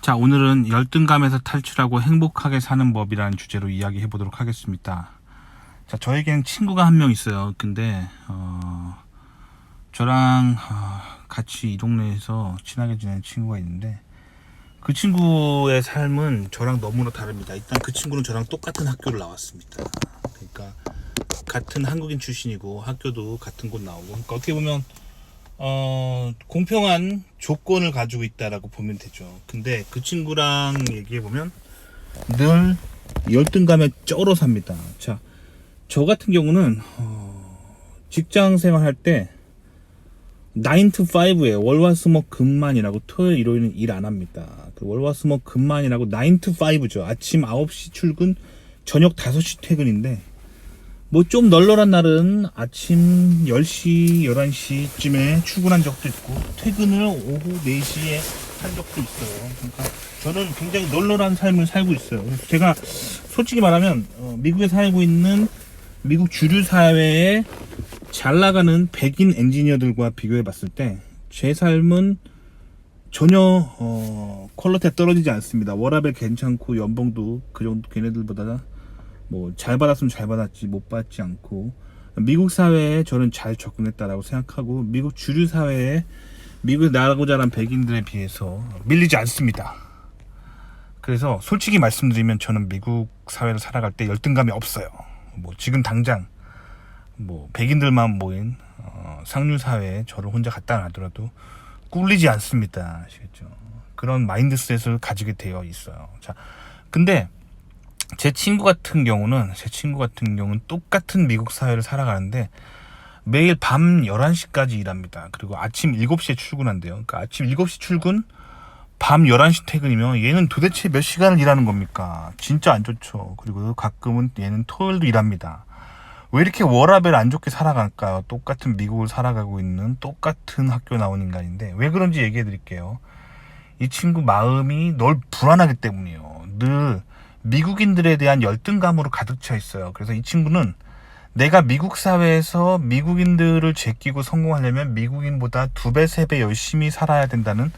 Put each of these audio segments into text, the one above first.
자, 오늘은 열등감에서 탈출하고 행복하게 사는 법이라는 주제로 이야기해 보도록 하겠습니다. 자, 저에겐 친구가 한 명 있어요. 근데 저랑 같이 이 동네에서 친하게 지내는 친구가 있는데, 그 친구의 삶은 저랑 너무나 다릅니다. 일단 그 친구는 저랑 똑같은 학교를 나왔습니다. 그러니까 같은 한국인 출신이고 학교도 같은 곳 나오고, 그러니까 어떻게 보면 공평한 조건을 가지고 있다라고 보면 되죠. 근데 그 친구랑 얘기해 보면 늘 열등감에 쩔어 삽니다. 자, 저 같은 경우는 직장 생활할 때 9 to 5에 월화수목 금만이라고, 토요일 일요일은 일 안 합니다. 그 월화수목 금만이라고 9 to 5죠. 아침 9시 출근, 저녁 5시 퇴근인데, 뭐 좀 널널한 날은 아침 10시, 11시쯤에 출근한 적도 있고 퇴근을 오후 4시에 한 적도 있어요. 그러니까 저는 굉장히 널널한 삶을 살고 있어요. 그래서 제가 솔직히 말하면 미국에 살고 있는 미국 주류 사회에 잘 나가는 백인 엔지니어들과 비교해 봤을 때 제 삶은 전혀 퀄리티가 떨어지지 않습니다. 워라밸 괜찮고 연봉도 그 정도 걔네들보다 뭐 잘 받았으면 잘 받았지 못 받지 않고, 미국 사회에 저는 잘 접근했다라고 생각하고, 미국 주류 사회에 미국에 나가고 자란 백인들에 비해서 밀리지 않습니다. 그래서 솔직히 말씀드리면 저는 미국 사회를 살아갈 때 열등감이 없어요. 뭐 지금 당장 뭐 백인들만 모인 상류 사회에 저를 혼자 갖다 놔더라도 꿀리지 않습니다. 아시겠죠? 그런 마인드셋을 가지게 되어 있어요. 자, 근데 제 친구 같은 경우는 똑같은 미국 사회를 살아가는데 매일 밤 11시까지 일합니다. 그리고 아침 7시에 출근한대요. 그러니까 아침 7시 출근, 밤 11시 퇴근이면 얘는 도대체 몇 시간을 일하는 겁니까? 진짜 안 좋죠. 그리고 가끔은 얘는 토요일도 일합니다. 왜 이렇게 워라밸 안 좋게 살아갈까요? 똑같은 미국을 살아가고 있는 똑같은 학교 나온 인간인데 왜 그런지 얘기해 드릴게요. 이 친구 마음이 늘 불안하기 때문이에요. 늘 미국인들에 대한 열등감으로 가득 차 있어요. 그래서 이 친구는 내가 미국 사회에서 미국인들을 제끼고 성공하려면 미국인보다 2배, 3배 열심히 살아야 된다는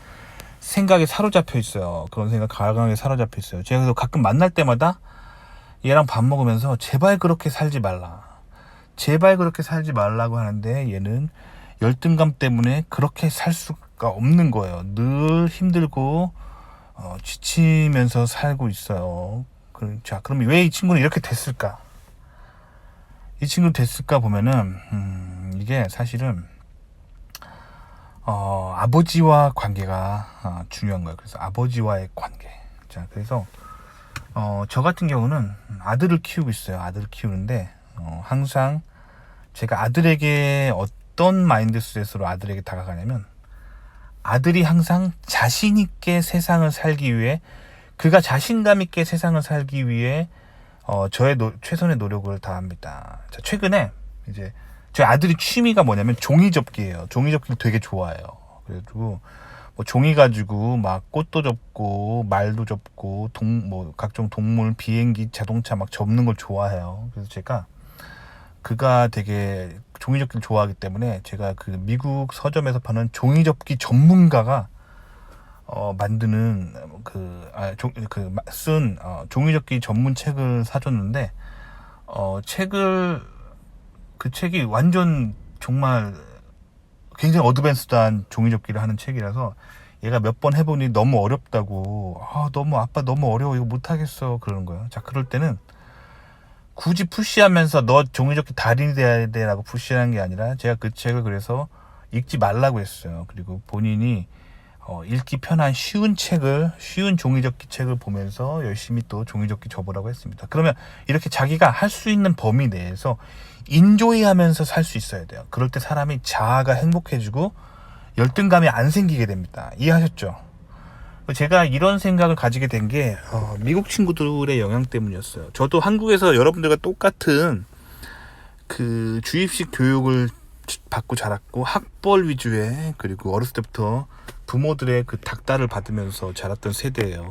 생각에 사로잡혀 있어요. 그런 생각 강하게 사로잡혀 있어요. 제가 그래서 가끔 만날 때마다 얘랑 밥 먹으면서 제발 그렇게 살지 말라. 제발 그렇게 살지 말라고 하는데 얘는 열등감 때문에 그렇게 살 수가 없는 거예요. 늘 힘들고 지치면서 살고 있어요. 자, 그럼 왜 이 친구는 이렇게 됐을까? 이 친구 됐을까 보면은 이게 사실은 아버지와 관계가 중요한 거예요. 그래서 아버지와의 관계. 자, 그래서 저 같은 경우는 아들을 키우고 있어요. 아들을 키우는데 항상 제가 아들에게 어떤 마인드셋으로 아들에게 다가가냐면, 아들이 항상 자신 있게 세상을 살기 위해, 그가 자신감 있게 세상을 살기 위해 저의 최선의 노력을 다합니다. 자, 최근에 이제 저희 아들이 취미가 뭐냐면 종이접기예요. 종이접기를 되게 좋아해요. 그래가지고 뭐 종이 가지고 막 꽃도 접고 말도 접고 뭐 각종 동물, 비행기, 자동차 막 접는 걸 좋아해요. 그래서 제가 그가 되게 종이접기를 좋아하기 때문에 제가 그 미국 서점에서 파는 종이접기 전문가가 만드는 쓴 종이접기 전문 책을 사줬는데, 그 책이 완전 정말 굉장히 어드밴스드한 종이접기를 하는 책이라서 얘가 몇 번 해보니 너무 어렵다고, 너무 아빠 너무 어려워 이거 못하겠어 그러는 거예요. 자, 그럴 때는 굳이 푸시하면서 너 종이접기 달인이 돼야 돼 라고 푸시하는 게 아니라, 제가 그 책을 그래서 읽지 말라고 했어요. 그리고 본인이 읽기 편한 쉬운 종이접기 책을 보면서 열심히 또 종이접기 접으라고 했습니다. 그러면 이렇게 자기가 할 수 있는 범위 내에서 인조이 하면서 살 수 있어야 돼요. 그럴 때 사람이 자아가 행복해지고 열등감이 안 생기게 됩니다. 이해하셨죠? 제가 이런 생각을 가지게 된 게 미국 친구들의 영향 때문이었어요. 저도 한국에서 여러분들과 똑같은 그 주입식 교육을 받고 자랐고, 학벌 위주의, 그리고 어렸을 때부터 부모들의 그 닥달을 받으면서 자랐던 세대예요.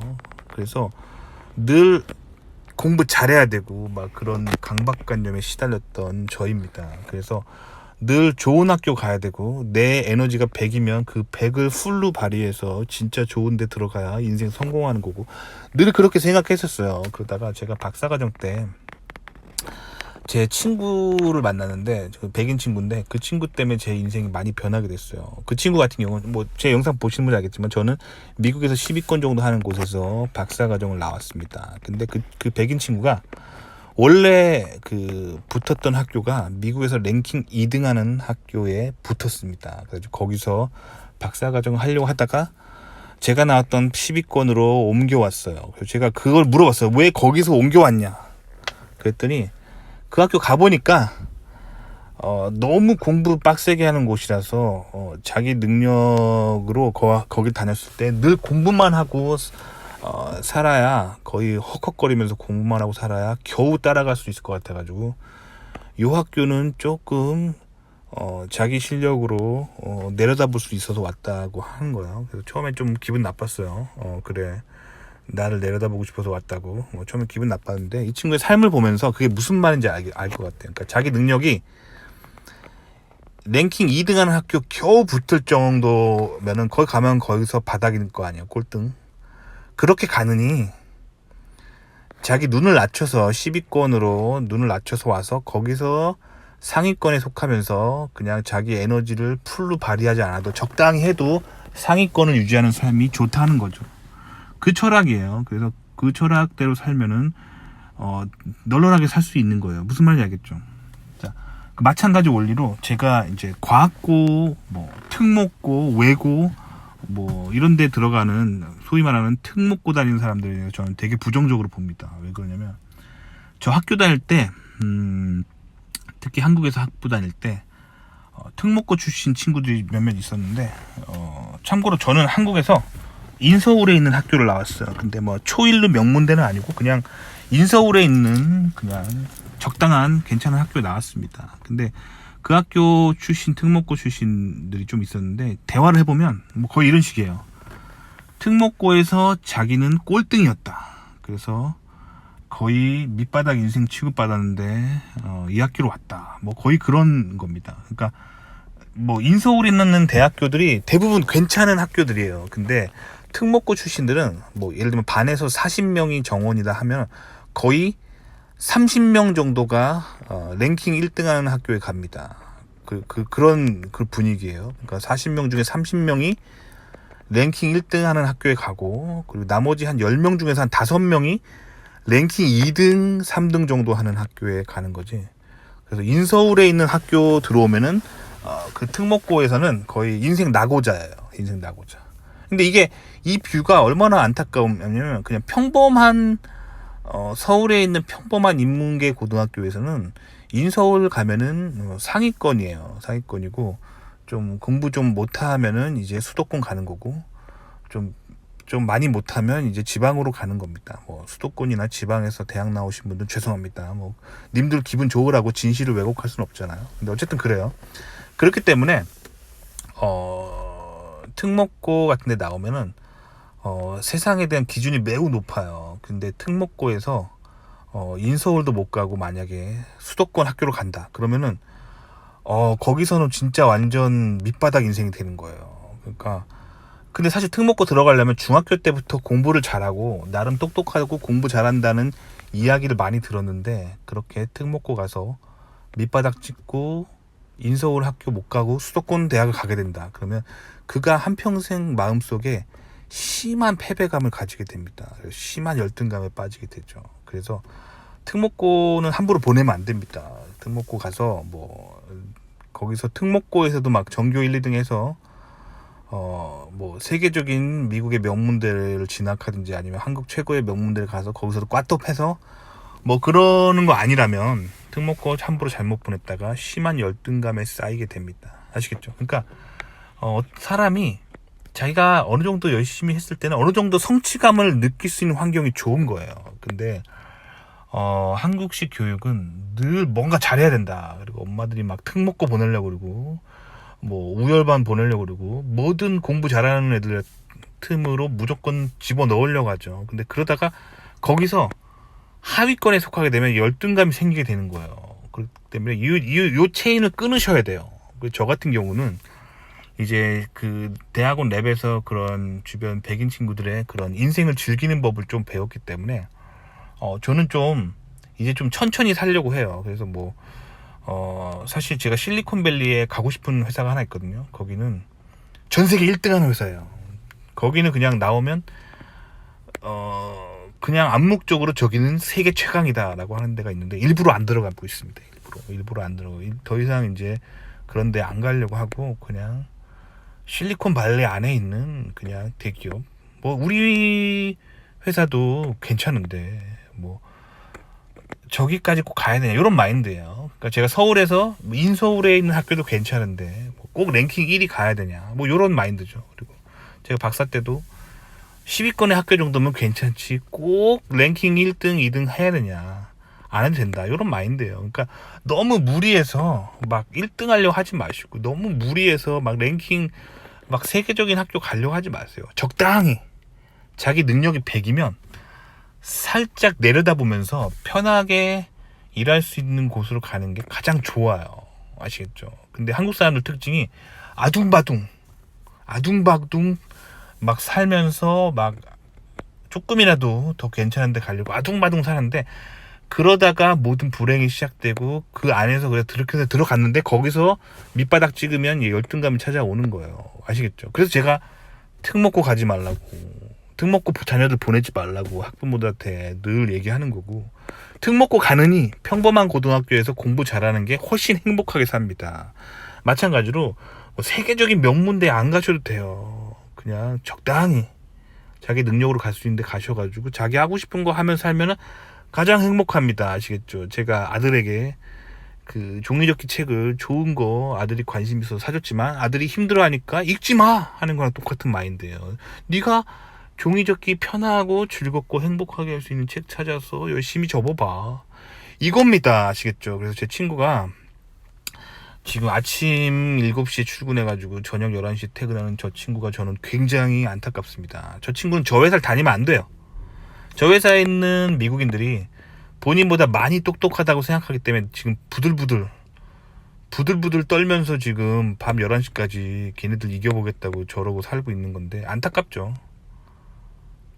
그래서 늘 공부 잘해야 되고 막 그런 강박관념에 시달렸던 저입니다. 그래서 늘 좋은 학교 가야 되고, 내 에너지가 100이면 그 100을 풀로 발휘해서 진짜 좋은 데 들어가야 인생 성공하는 거고, 늘 그렇게 생각했었어요. 그러다가 제가 박사과정 때 제 친구를 만났는데, 그 백인 친구인데, 그 친구 때문에 제 인생이 많이 변하게 됐어요. 그 친구 같은 경우는 뭐 제 영상 보시는 분이 알겠지만, 저는 미국에서 10위권 정도 하는 곳에서 박사과정을 나왔습니다. 근데 그 백인 친구가 원래 그 붙었던 학교가 미국에서 랭킹 2등 하는 학교에 붙었습니다. 그래서 거기서 박사과정을 하려고 하다가 제가 나왔던 10위권으로 옮겨왔어요. 그래서 제가 그걸 물어봤어요. 왜 거기서 옮겨왔냐? 그랬더니 그 학교 가보니까 너무 공부 빡세게 하는 곳이라서 자기 능력으로 거길 다녔을 때 늘 공부만 하고 살아야, 거의 헉헉거리면서 공부만 하고 살아야 겨우 따라갈 수 있을 것 같아가지고, 요 학교는 조금 자기 실력으로 내려다볼 수 있어서 왔다고 하는 거예요. 그래서 처음엔 좀 기분 나빴어요. 그래, 나를 내려다보고 싶어서 왔다고. 처음에 기분 나빴는데, 이 친구의 삶을 보면서 그게 무슨 말인지 알 것 같아요. 그러니까 자기 능력이 랭킹 2등 하는 학교 겨우 붙을 정도면은, 거기 가면 거기서 바닥일 거 아니에요. 꼴등. 그렇게 가느니 자기 눈을 낮춰서 10위권으로 눈을 낮춰서 와서 거기서 상위권에 속하면서 그냥 자기 에너지를 풀로 발휘하지 않아도 적당히 해도 상위권을 유지하는 삶이 좋다는 거죠. 그 철학이에요. 그래서 그 철학대로 살면은 널널하게 살 수 있는 거예요. 무슨 말인지 알겠죠? 자, 그 마찬가지 원리로 제가 이제 과학고, 뭐 특목고, 외고, 뭐 이런 데 들어가는, 소위 말하는 특목고 다니는 사람들에 대해서 저는 되게 부정적으로 봅니다. 왜 그러냐면, 저 학교 다닐 때 특히 한국에서 학부 다닐 때 특목고 출신 친구들이 몇몇 있었는데, 참고로 저는 한국에서 인서울에 있는 학교를 나왔어요. 근데 뭐 초일루 명문대는 아니고 그냥 인서울에 있는 그냥 적당한 괜찮은 학교에 나왔습니다. 근데 그 학교 출신, 특목고 출신들이 좀 있었는데, 대화를 해보면 뭐 거의 이런 식이에요. 특목고에서 자기는 꼴등이었다. 그래서 거의 밑바닥 인생 취급받았는데 이 학교로 왔다. 뭐 거의 그런 겁니다. 그러니까 뭐 인서울에 있는 대학교들이 대부분 괜찮은 학교들이에요. 근데 특목고 출신들은 뭐 예를 들면 반에서 40명이 정원이다 하면 거의 30명 정도가 랭킹 1등 하는 학교에 갑니다. 그런 분위기예요. 그러니까 40명 중에 30명이 랭킹 1등 하는 학교에 가고, 그리고 나머지 한 10명 중에서 한 5명이 랭킹 2등, 3등 정도 하는 학교에 가는 거지. 그래서 인서울에 있는 학교 들어오면은 그 특목고에서는 거의 인생 낙오자예요. 인생 낙오자. 근데 이 뷰가 얼마나 안타까우냐면, 그냥 평범한 서울에 있는 평범한 인문계 고등학교에서는 인서울 가면은 상위권이에요. 상위권이고, 좀 공부 좀 못하면은 이제 수도권 가는 거고, 좀 많이 못하면 이제 지방으로 가는 겁니다. 뭐 수도권이나 지방에서 대학 나오신 분들 죄송합니다. 뭐 님들 기분 좋으라고 진실을 왜곡할 수는 없잖아요. 근데 어쨌든 그래요. 그렇기 때문에 특목고 같은 데 나오면은 세상에 대한 기준이 매우 높아요. 근데 특목고에서 인서울도 못 가고 만약에 수도권 학교로 간다 그러면은 거기서는 진짜 완전 밑바닥 인생이 되는 거예요. 그러니까 근데 사실 특목고 들어가려면 중학교 때부터 공부를 잘하고 나름 똑똑하고 공부 잘한다는 이야기를 많이 들었는데, 그렇게 특목고 가서 밑바닥 찍고 인서울 학교 못 가고 수도권 대학을 가게 된다 그러면 그가 한평생 마음속에 심한 패배감을 가지게 됩니다. 심한 열등감에 빠지게 되죠. 그래서 특목고는 함부로 보내면 안 됩니다. 특목고 가서 뭐 거기서 특목고에서도 막 전교 1, 2등 해서 뭐 세계적인 미국의 명문대를 진학하든지 아니면 한국 최고의 명문대를 가서 거기서도 꽈톱해서 뭐 그러는 거 아니라면 특목고 함부로 잘못 보냈다가 심한 열등감에 쌓이게 됩니다. 아시겠죠? 그러니까 사람이 자기가 어느 정도 열심히 했을 때는 어느 정도 성취감을 느낄 수 있는 환경이 좋은 거예요. 근데 한국식 교육은 늘 뭔가 잘해야 된다. 그리고 엄마들이 막 특목고 보내려고 그러고 뭐 우열반 보내려고 그러고 뭐든 공부 잘하는 애들 틈으로 무조건 집어넣으려고 하죠. 근데 그러다가 거기서 하위권에 속하게 되면 열등감이 생기게 되는 거예요. 그렇기 때문에 요 체인을 끊으셔야 돼요. 저 같은 경우는 이제 그 대학원 랩에서 그런 주변 백인 친구들의 그런 인생을 즐기는 법을 좀 배웠기 때문에 저는 좀 이제 좀 천천히 살려고 해요. 그래서 뭐 사실 제가 실리콘밸리에 가고 싶은 회사가 하나 있거든요. 거기는 전 세계 1등 하는 회사예요. 거기는 그냥 나오면 그냥 암묵적으로 저기는 세계 최강이다라고 하는 데가 있는데 일부러 안 들어가고 있습니다. 일부러 안 들어가고 더 이상 이제 그런 데 안 가려고 하고 그냥 실리콘밸리 안에 있는 그냥 대기업, 뭐 우리 회사도 괜찮은데 뭐 저기까지 꼭 가야 되냐 이런 마인드예요. 그러니까 제가 서울에서 인서울에 있는 학교도 괜찮은데 꼭 랭킹 1위 가야 되냐 뭐 이런 마인드죠. 그리고 제가 박사 때도 10위권의 학교 정도면 괜찮지 꼭 랭킹 1등 2등 해야 되냐, 안 해도 된다 이런 마인드예요. 그러니까 너무 무리해서 막 1등 하려고 하지 마시고 너무 무리해서 막 랭킹 막 세계적인 학교 가려고 하지 마세요. 적당히 자기 능력이 100이면 살짝 내려다보면서 편하게 일할 수 있는 곳으로 가는 게 가장 좋아요. 아시겠죠? 근데 한국 사람들 특징이 아둥바둥 막 살면서 막 조금이라도 더 괜찮은 데 가려고 아둥바둥 사는데, 그러다가 모든 불행이 시작되고 그 안에서 그래 그렇게 들어갔는데 거기서 밑바닥 찍으면 열등감이 찾아오는 거예요. 아시겠죠? 그래서 제가 특목고 가지 말라고, 특목고 자녀들 보내지 말라고 학부모들한테 늘 얘기하는 거고, 특목고 가느니 평범한 고등학교에서 공부 잘하는 게 훨씬 행복하게 삽니다. 마찬가지로 뭐 세계적인 명문대 안 가셔도 돼요. 그냥 적당히 자기 능력으로 갈 수 있는데 가셔가지고 자기 하고 싶은 거 하면서 살면은 가장 행복합니다. 아시겠죠? 제가 아들에게 그 종이접기 책을 좋은 거 아들이 관심 있어서 사줬지만 아들이 힘들어하니까 읽지 마 하는 거랑 똑같은 마인드예요. 네가 종이접기 편하고 즐겁고 행복하게 할 수 있는 책 찾아서 열심히 접어봐, 이겁니다. 아시겠죠? 그래서 제 친구가 지금 아침 7시에 출근해가지고 저녁 11시에 퇴근하는 저 친구가 저는 굉장히 안타깝습니다. 저 친구는 저 회사를 다니면 안 돼요. 저 회사에 있는 미국인들이 본인보다 많이 똑똑하다고 생각하기 때문에 지금 부들부들 떨면서 지금 밤 11시까지 걔네들 이겨보겠다고 저러고 살고 있는 건데, 안타깝죠.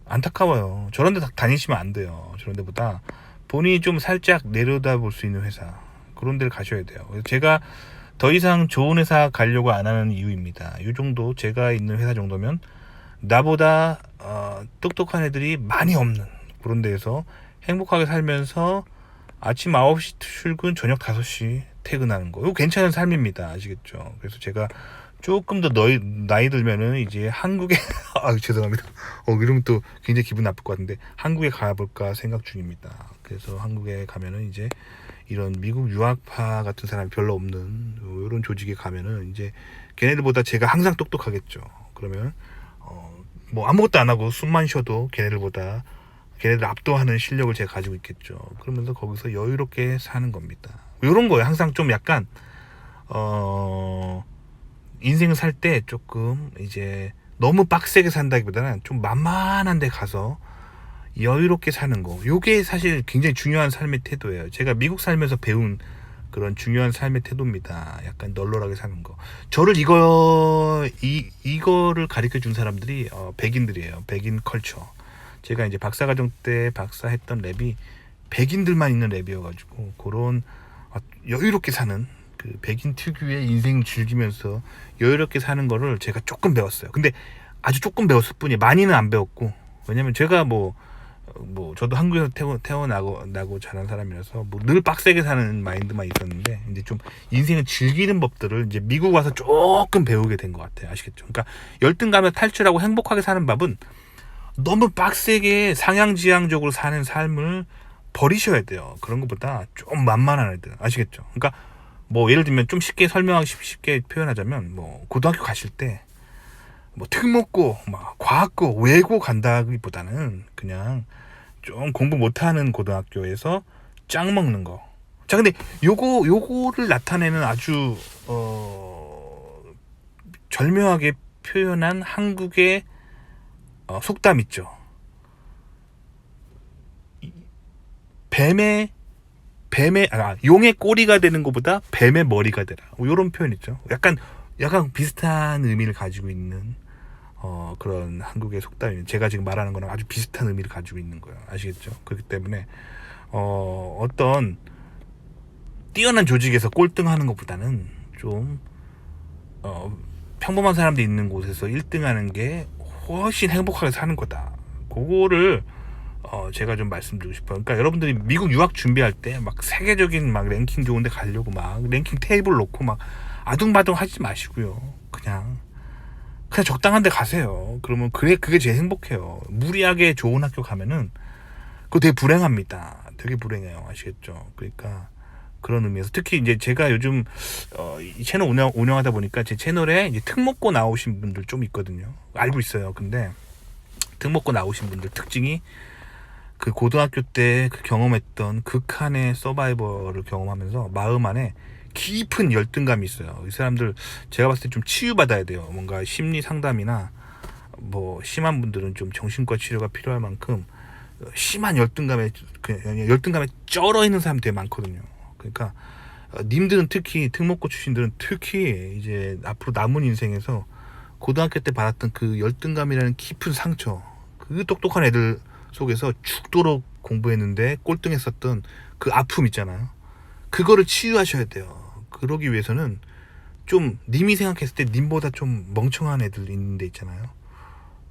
안타까워요. 저런 데 다니시면 안 돼요. 저런 데보다 본인이 좀 살짝 내려다볼 수 있는 회사, 그런 데를 가셔야 돼요. 그래서 제가 더 이상 좋은 회사 가려고 안 하는 이유입니다. 이 정도 제가 있는 회사 정도면 나보다 똑똑한 애들이 많이 없는 그런 데에서 행복하게 살면서 아침 9시 출근, 저녁 5시 퇴근하는 거, 이거 괜찮은 삶입니다. 아시겠죠? 그래서 제가 조금 더 나이 들면은 이제 한국에 죄송합니다. 이러면 또 굉장히 기분 나쁠 것 같은데 한국에 가볼까 생각 중입니다. 그래서 한국에 가면은 이제 이런 미국 유학파 같은 사람이 별로 없는 이런 조직에 가면은 이제 걔네들보다 제가 항상 똑똑하겠죠. 그러면 뭐 아무것도 안 하고 숨만 쉬어도 걔네들 압도하는 실력을 제가 가지고 있겠죠. 그러면서 거기서 여유롭게 사는 겁니다. 이런 거예요. 항상 좀 약간 인생을 살 때 조금 이제 너무 빡세게 산다기보다는 좀 만만한 데 가서 여유롭게 사는 거, 요게 사실 굉장히 중요한 삶의 태도예요. 제가 미국 살면서 배운 그런 중요한 삶의 태도입니다. 약간 널널하게 사는 거. 저를 이거를 가르쳐 준 사람들이 백인들이에요. 백인 컬처. 제가 이제 박사과정 때 박사했던 랩이 백인들만 있는 랩이어가지고 그런 여유롭게 사는 그 백인 특유의 인생 즐기면서 여유롭게 사는 거를 제가 조금 배웠어요. 근데 아주 조금 배웠을 뿐이에요. 많이는 안 배웠고, 왜냐면 제가 뭐 저도 한국에서 태어나고 자란 사람이라서 뭐 늘 빡세게 사는 마인드만 있었는데, 이제 좀 인생을 즐기는 법들을 이제 미국 와서 조금 배우게 된 것 같아요. 아시겠죠? 그러니까 열등감에 탈출하고 행복하게 사는 법은 너무 빡세게 상향지향적으로 사는 삶을 버리셔야 돼요. 그런 것보다 좀 만만한 애들. 아시겠죠? 그러니까 뭐 예를 들면 좀 쉽게 설명하기 쉽게 표현하자면, 뭐 고등학교 가실 때 뭐 특목고, 막 과학고, 외고 간다기보다는 그냥 좀 공부 못하는 고등학교에서 짱 먹는 거. 자, 근데 요거를 나타내는 아주 절묘하게 표현한 한국의 속담 있죠. 뱀의 용의 꼬리가 되는 것보다 뱀의 머리가 되라. 이런 표현 있죠. 약간 비슷한 의미를 가지고 있는 그런 한국의 속담입니다. 제가 지금 말하는 거랑 아주 비슷한 의미를 가지고 있는 거예요. 아시겠죠? 그렇기 때문에 어떤 뛰어난 조직에서 꼴등하는 것보다는 좀 평범한 사람들이 있는 곳에서 1등하는 게 훨씬 행복하게 사는 거다. 그거를 제가 좀 말씀드리고 싶어요. 그러니까 여러분들이 미국 유학 준비할 때 막 세계적인 막 랭킹 좋은데 가려고 막 랭킹 테이블 놓고 막 아둥바둥 하지 마시고요. 그냥 적당한 데 가세요. 그러면 그게 제일 행복해요. 무리하게 좋은 학교 가면은 그거 되게 불행합니다. 되게 불행해요. 아시겠죠? 그러니까 그런 의미에서 특히 이제 제가 요즘 이 채널 운영하다 보니까 제 채널에 이제 특목고 나오신 분들 좀 있거든요. 알고 있어요. 근데 특목고 나오신 분들 특징이 그 고등학교 때 그 경험했던 극한의 서바이벌을 경험하면서 마음 안에 깊은 열등감이 있어요. 이 사람들 제가 봤을 때 좀 치유받아야 돼요. 뭔가 심리 상담이나 뭐 심한 분들은 좀 정신과 치료가 필요할 만큼 심한 열등감에 쩔어 있는 사람이 되게 많거든요. 그러니까 님들은 특히 특목고 출신들은 특히 이제 앞으로 남은 인생에서 고등학교 때 받았던 그 열등감이라는 깊은 상처, 그 똑똑한 애들 속에서 죽도록 공부했는데 꼴등했었던 그 아픔 있잖아요. 그거를 치유하셔야 돼요. 그러기 위해서는 좀 님이 생각했을 때 님보다 좀 멍청한 애들 있는 데 있잖아요.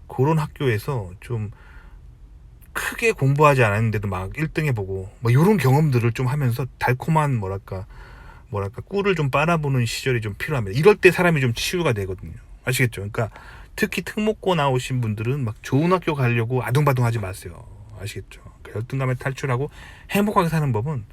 그런 학교에서 좀 크게 공부하지 않았는데도 막 1등 해보고 뭐 이런 경험들을 좀 하면서 달콤한 뭐랄까 꿀을 좀 빨아보는 시절이 좀 필요합니다. 이럴 때 사람이 좀 치유가 되거든요. 아시겠죠? 그러니까 특히 특목고 나오신 분들은 막 좋은 학교 가려고 아둥바둥 하지 마세요. 아시겠죠? 그러니까 열등감에 탈출하고 행복하게 사는 법은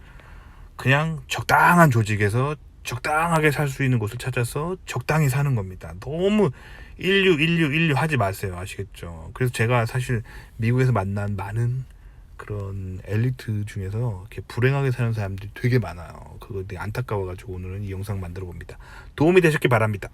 그냥 적당한 조직에서 적당하게 살 수 있는 곳을 찾아서 적당히 사는 겁니다. 너무 인류 하지 마세요. 아시겠죠? 그래서 제가 사실 미국에서 만난 많은 그런 엘리트 중에서 이렇게 불행하게 사는 사람들이 되게 많아요. 그거 되게 안타까워가지고 오늘은 이 영상 만들어 봅니다. 도움이 되셨길 바랍니다.